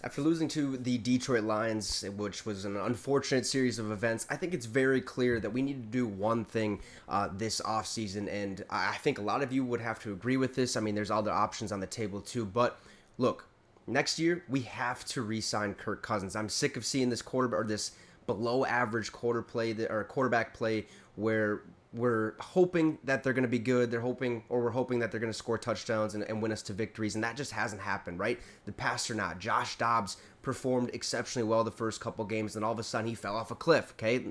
After losing to the Detroit Lions, which was an unfortunate series of events, I think it's very clear that we need to do one thing this offseason, and I think a lot of you would have to agree with this. I mean, there's other options on the table too, but look, next year we have to re-sign Kirk Cousins. I'm sick of seeing this this below average quarterback play where we're hoping that they're going to be good. We're hoping that they're going to score touchdowns and win us to victories, and that just hasn't happened, right? The past are not. Josh Dobbs performed exceptionally well the first couple games, then all of a sudden he fell off a cliff, okay?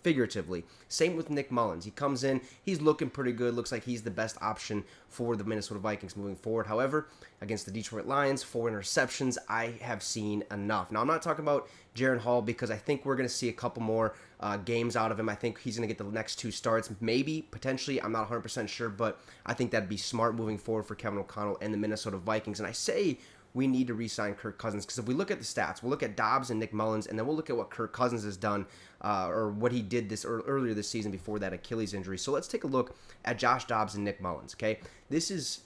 Figuratively. Same with Nick Mullins. He comes in, he's looking pretty good, looks like he's the best option for the Minnesota Vikings moving forward. However, against the Detroit Lions, 4 interceptions, I have seen enough. Now, I'm not talking about Jaren Hall because I think we're going to see a couple more games out of him. I think he's going to get the next 2 starts, maybe, potentially. I'm not 100% sure, but I think that'd be smart moving forward for Kevin O'Connell and the Minnesota Vikings. And I say we need to re-sign Kirk Cousins because if we look at the stats, we'll look at Dobbs and Nick Mullins, and then we'll look at what Kirk Cousins has done or what he did earlier this season before that Achilles injury. So let's take a look at Josh Dobbs and Nick Mullins, okay? This is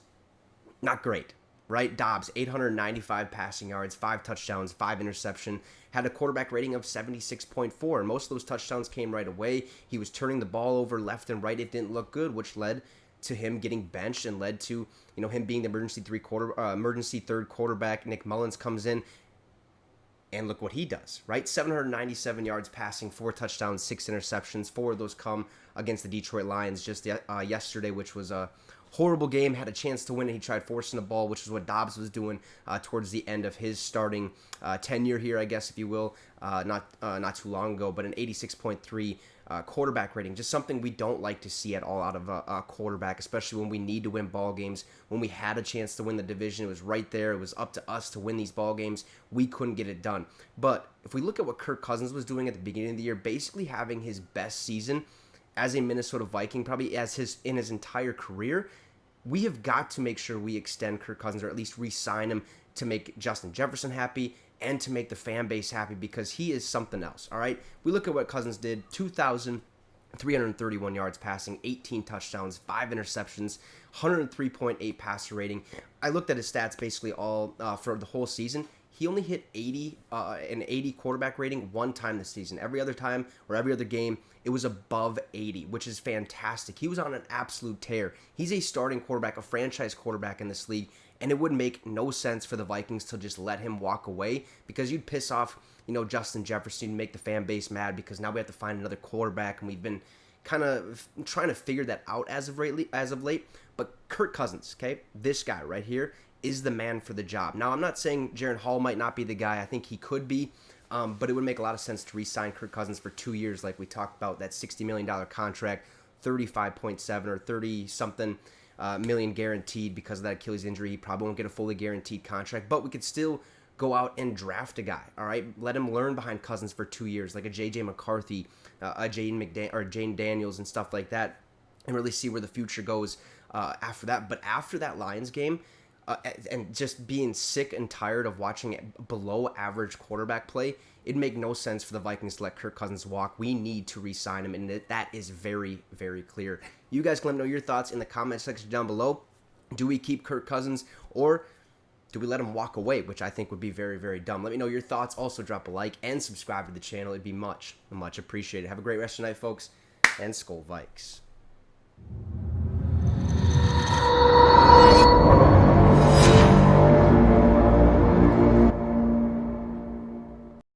not great, right? Dobbs, 895 passing yards, 5 touchdowns, 5 interception, had a quarterback rating of 76.4, and most of those touchdowns came right away. He was turning the ball over left and right. It didn't look good, which led to him getting benched and led to him being the emergency third quarterback. Nick Mullins comes in, and look what he does, right? 797 yards passing, 4 touchdowns, 6 interceptions. 4 of those come against the Detroit Lions just yesterday, which was a horrible game. Had a chance to win, and he tried forcing the ball, which is what Dobbs was doing towards the end of his starting tenure here, I guess, if you will, not too long ago. But an 86.3 quarterback rating, just something we don't like to see at all out of a quarterback, especially when we need to win ball games. When we had a chance to win the division, it was right there. It was up to us to win these ball games. We couldn't get it done. But if we look at what Kirk Cousins was doing at the beginning of the year, basically having his best season as a Minnesota Viking, probably in his entire career, we have got to make sure we extend Kirk Cousins or at least re-sign him to make Justin Jefferson happy and to make the fan base happy because he is something else, all right? We look at what Cousins did, 2,331 yards passing, 18 touchdowns, 5 interceptions, 103.8 passer rating. I looked at his stats basically all for the whole season. He only hit an 80 quarterback rating one time this season. Every other time or every other game, it was above 80, which is fantastic. He was on an absolute tear. He's a starting quarterback, a franchise quarterback in this league, and it would make no sense for the Vikings to just let him walk away because you'd piss off, Justin Jefferson, make the fan base mad because now we have to find another quarterback, and we've been kind of trying to figure that out as of late. But Kirk Cousins, okay, this guy right here is the man for the job. Now, I'm not saying Jaren Hall might not be the guy. I think he could be, but it would make a lot of sense to re-sign Kirk Cousins for 2 years like we talked about, that $60 million contract, 35.7 or 30-something million guaranteed because of that Achilles injury. He probably won't get a fully guaranteed contract, but we could still go out and draft a guy, all right? Let him learn behind Cousins for 2 years, like a J.J. McCarthy, a Jane Daniels and stuff like that, and really see where the future goes after that. But after that Lions game, and just being sick and tired of watching below average quarterback play, it'd make no sense for the Vikings to let Kirk Cousins walk. We need to re-sign him, and that is very, very clear. You guys can let me know your thoughts in the comment section down below. Do we keep Kirk Cousins, or do we let him walk away, which I think would be very, very dumb? Let me know your thoughts. Also, drop a like and subscribe to the channel. It'd be much, much appreciated. Have a great rest of the night, folks, and Skol Vikes.